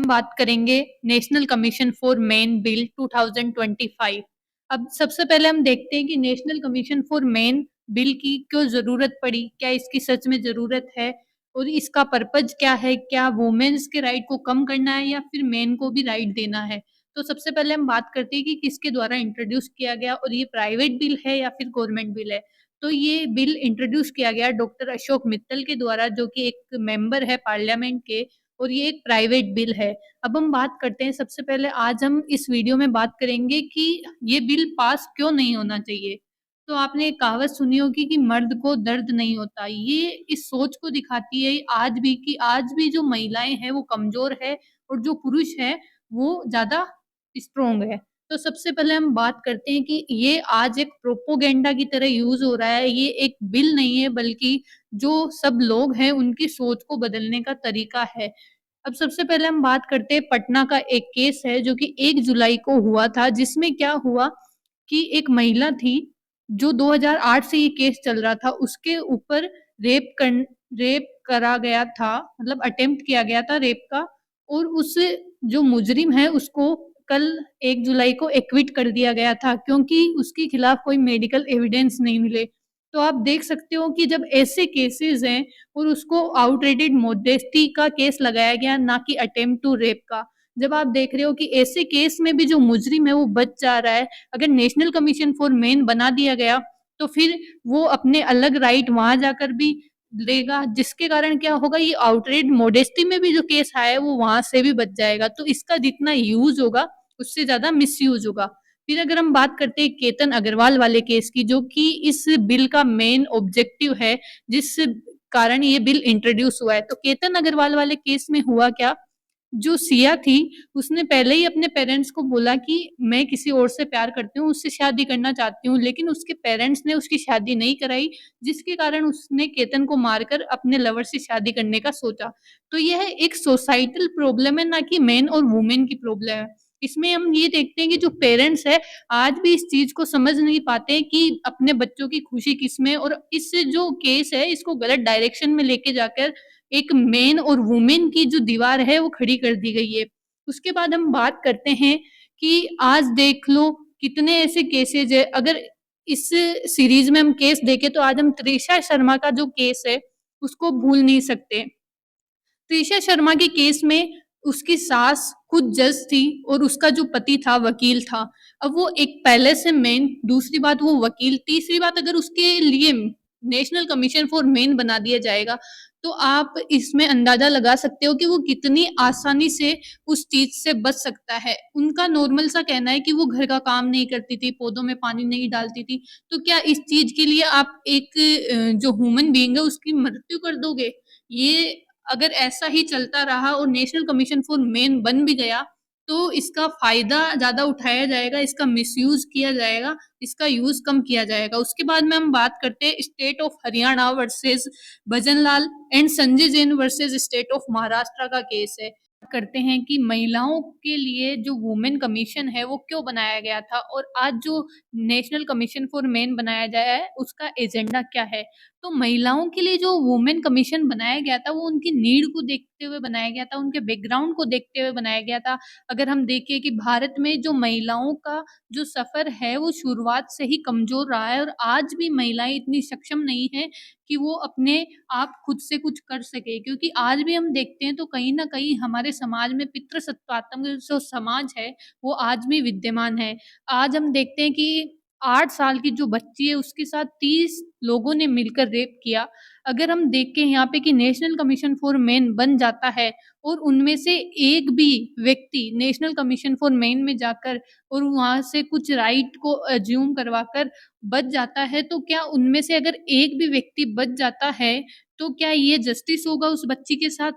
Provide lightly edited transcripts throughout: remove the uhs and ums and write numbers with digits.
हम बात करेंगे national commission for main bill 2025। अब सबसे पहले हम देखते हैं कि national commission for main bill की क्यों ज़रूरत पड़ी, क्या इसकी सच में ज़रूरत है और इसका पर्पज़ क्या है? क्या वुमेन्स के राइट को कम करना है या फिर मेन को भी राइट देना है? तो सबसे पहले हम बात करते हैं कि किसके द्वारा इंट्रोड्यूस किया गया और ये प्राइवेट बिल है या फिर गवर्नमेंट बिल है। तो ये बिल इंट्रोड्यूस किया गया डॉक्टर अशोक मित्तल के द्वारा, जो कि एक मेंबर है पार्लियामेंट के, और ये एक प्राइवेट बिल है। अब हम बात करते हैं, सबसे पहले आज हम इस वीडियो में बात करेंगे कि ये बिल पास क्यों नहीं होना चाहिए। तो आपने एक कहावत सुनी होगी कि मर्द को दर्द नहीं होता। ये इस सोच को दिखाती है आज भी कि आज भी जो महिलाएं हैं वो कमजोर है और जो पुरुष है वो ज़्यादा स्ट्रॉन्ग है। तो सबसे पहले हम बात करते हैं कि ये आज एक प्रोपोगेंडा की तरह यूज़ हो रहा है। ये एक बिल नहीं है बल्कि जो सब लोग हैं उनकी सोच को बदलने का तरीका है। अब सबसे पहले हम बात करते हैं, पटना का एक केस है जो कि 1 जुलाई को हुआ था, जिसमें क्या हुआ कि एक महिला थी जो 2008 से ये केस चल रहा था, उसके ऊपर रेप करा गया था, मतलब अटेम्प्ट किया गया था रेप का, और उस जो मुजरिम है उसको कल 1 जुलाई को एक्विट कर दिया गया था क्योंकि उसके खिलाफ कोई मेडिकल एविडेंस नहीं मिले। तो आप देख सकते हो कि जब ऐसे केसेस हैं और उसको आउटरेटेड मॉडेस्टी का केस लगाया गया, ना कि अटेम्प्ट टू रेप का। जब आप देख रहे हो कि ऐसे केस में भी जो मुजरिम है वो बच जा रहा है, अगर नेशनल कमीशन फॉर मेन बना दिया गया तो फिर वो अपने अलग राइट वहां जाकर भी लेगा, जिसके कारण क्या होगा, ये आउटरेट मॉडेस्टी में भी जो केस आया है वो वहां से भी बच जाएगा। तो इसका जितना यूज होगा उससे ज्यादा मिस यूज होगा। फिर अगर हम बात करते हैं केतन अग्रवाल वाले केस की, जो कि इस बिल का मेन ऑब्जेक्टिव है, जिस कारण ये बिल इंट्रोड्यूस हुआ है। तो केतन अग्रवाल वाले केस में हुआ क्या, जो सिया थी उसने पहले ही अपने पेरेंट्स को बोला कि मैं किसी और से प्यार करती हूँ, उससे शादी करना चाहती हूँ, लेकिन उसके पेरेंट्स ने उसकी शादी नहीं कराई, जिसके कारण उसने केतन को मारकर अपने लवर से शादी करने का सोचा। तो यह एक सोसाइटल प्रॉब्लम है, ना कि मेन और वुमेन की प्रॉब्लम है। इसमें हम ये देखते हैं कि जो पेरेंट्स है आज भी इस चीज को समझ नहीं पाते हैं कि अपने बच्चों की खुशी किसमें, और इस जो केस है इसको गलत डायरेक्शन में लेके जाकर एक मेन और वुमेन की जो दीवार है वो खड़ी कर दी गई है। उसके बाद हम बात करते हैं कि आज देख लो कितने ऐसे केसेज है। अगर इस सीरीज में हम केस देखें तो आज हम त्रिशा शर्मा का जो केस है उसको भूल नहीं सकते। त्रिशा शर्मा के केस में उसकी सास खुद जज थी और उसका जो पति था वकील था। अब वो एक पहले से मेन, दूसरी बात वो वकील, तीसरी बात अगर उसके लिए नेशनल कमीशन फॉर मेन बना दिया जाएगा तो आप इसमें अंदाजा लगा सकते हो कि वो कितनी आसानी से उस चीज से बच सकता है। उनका नॉर्मल सा कहना है कि वो घर का काम नहीं करती थी, पौधों में पानी नहीं डालती थी। तो क्या इस चीज के लिए आप एक जो ह्यूमन बीइंग है उसकी मृत्यु कर दोगे? ये अगर ऐसा ही चलता रहा और नेशनल कमीशन फॉर मेन बन भी गया तो इसका फायदा ज्यादा उठाया जाएगा, इसका मिसयूज किया जाएगा, इसका यूज कम किया जाएगा। उसके बाद में हम बात करते हैं state of Haryana versus Bhajanlal and Sanjay Jain versus state of Maharashtra का केस है। करते हैं कि महिलाओं के लिए जो वुमेन कमीशन है वो क्यों बनाया गया था और आज जो नेशनल कमीशन फॉर मेन बनाया जाया है उसका एजेंडा क्या है। तो महिलाओं के लिए जो वुमेन कमीशन बनाया गया था वो उनकी नीड को देखते हुए बनाया गया था, उनके बैकग्राउंड को देखते हुए बनाया गया था। अगर हम देखें कि भारत में जो महिलाओं का जो सफर है वो शुरुआत से ही कमजोर रहा है और आज भी महिलाएं इतनी सक्षम नहीं है कि वो अपने आप खुद से कुछ कर सके, क्योंकि आज भी हम देखते हैं तो कहीं ना कहीं हमारे समाज में पितृसत्तात्मक जो समाज है वो आज भी विद्यमान है। आज हम देखते हैं कि 8 साल की जो बच्ची है उसके साथ 30 लोगों ने मिलकर रेप किया। अगर हम देखें यहाँ पे कि नेशनल कमीशन फॉर मेन बन जाता है और उनमें से एक भी व्यक्ति नेशनल कमीशन फॉर मेन में जाकर और वहां से कुछ राइट को अज्यूम करवाकर बच जाता है, तो क्या उनमें से अगर एक भी व्यक्ति बच जाता है तो क्या ये जस्टिस होगा उस बच्ची के साथ?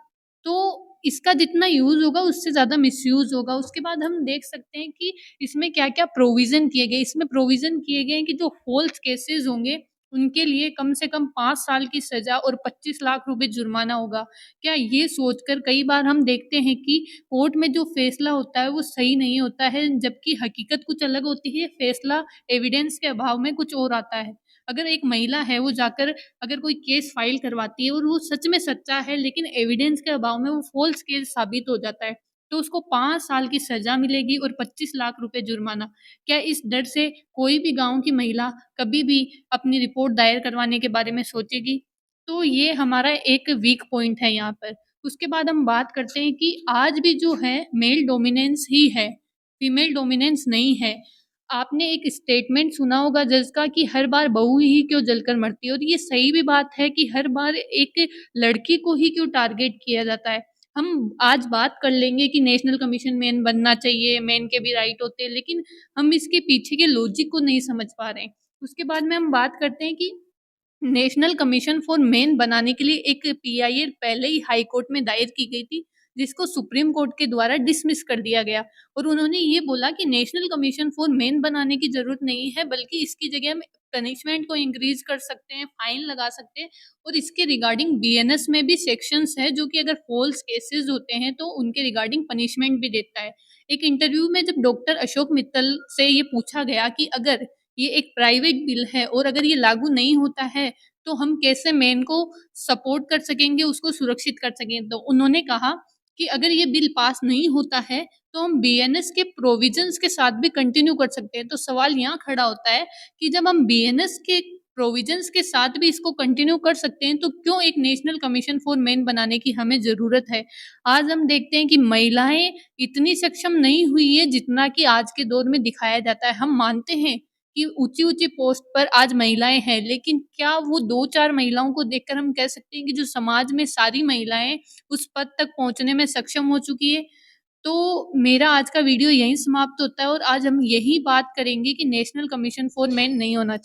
तो इसका जितना यूज होगा उससे ज्यादा मिसयूज होगा। उसके बाद हम देख सकते हैं कि इसमें क्या क्या प्रोविजन किए गए। इसमें प्रोविजन किए गए हैं कि जो फॉल्स केसेस होंगे उनके लिए कम से कम 5 साल की सजा और 25 लाख रुपए जुर्माना होगा। क्या ये सोचकर कई बार हम देखते हैं कि कोर्ट में जो फैसला होता है वो सही नहीं होता है, जबकि हकीकत कुछ अलग होती है, फैसला एविडेंस के अभाव में कुछ और आता है। अगर एक महिला है वो जाकर अगर कोई केस फाइल करवाती है और वो सच में सच्चा है लेकिन एविडेंस के अभाव में वो फॉल्स केस साबित हो जाता है, तो उसको 5 साल की सज़ा मिलेगी और 25 लाख रुपए जुर्माना। क्या इस डर से कोई भी गाँव की महिला कभी भी अपनी रिपोर्ट दायर करवाने के बारे में सोचेगी? तो ये हमारा एक वीक पॉइंट है यहाँ पर। उसके बाद हम बात करते हैं कि आज भी जो है मेल डोमिनेंस ही है, फीमेल डोमिनेंस नहीं है। आपने एक स्टेटमेंट सुना होगा जज का कि हर बार बहू ही क्यों जलकर मरती है, और ये सही भी बात है कि हर बार एक लड़की को ही क्यों टारगेट किया जाता है। हम आज बात कर लेंगे कि नेशनल कमीशन मेन बनना चाहिए, मेन के भी राइट होते हैं, लेकिन हम इसके पीछे के लॉजिक को नहीं समझ पा रहे हैं। उसके बाद में हम बात करते हैं कि नेशनल कमीशन फॉर मेन बनाने के लिए एक पीआईएल पहले ही हाई कोर्ट में दायर की गई थी, जिसको सुप्रीम कोर्ट के द्वारा डिसमिस कर दिया गया, और उन्होंने ये बोला कि नेशनल कमीशन फॉर मेन बनाने की ज़रूरत नहीं है, बल्कि इसकी जगह हम पनिशमेंट को इंक्रीज़ कर सकते हैं, फाइन लगा सकते हैं, और इसके रिगार्डिंग बीएनएस में भी सेक्शंस हैं जो कि अगर फ़ॉल्स केसेज़ होते हैं तो उनके रिगार्डिंग पनिशमेंट भी देता है। एक इंटरव्यू में जब डॉक्टर अशोक मित्तल से ये पूछा गया कि अगर ये एक प्राइवेट बिल है और अगर ये लागू नहीं होता है, तो हम कैसे मेन को सपोर्ट कर सकेंगे, उसको सुरक्षित कर सकेंगे? तो उन्होंने कहा कि अगर ये बिल पास नहीं होता है, तो हम बीएनएस के प्रोविजंस के साथ भी कंटिन्यू कर सकते हैं। तो सवाल यहाँ खड़ा होता है कि जब हम बीएनएस के प्रोविजंस के साथ भी इसको कंटिन्यू कर सकते हैं, तो क्यों एक नेशनल कमीशन फॉर मेन बनाने की हमें ज़रूरत है? आज हम देखते हैं कि महिलाएँ इतनी सक्षम नहीं हुई है, जितना कि आज के दौर में दिखाया जाता है। हम मानते हैं कि ऊँची-ऊँची पोस्ट पर आज महिलाएँ हैं, लेकिन क्या वो 2-4 महिलाओं को देखकर हम कह सकते हैं कि जो समाज में सारी महिलाएँ उस पद तक पहुँचने में सक्षम हो चुकी है? तो मेरा आज का वीडियो यहीं समाप्त होता है, और आज हम यही बात करेंगे कि नेशनल कमीशन फॉर मेन नहीं होना चाहिए।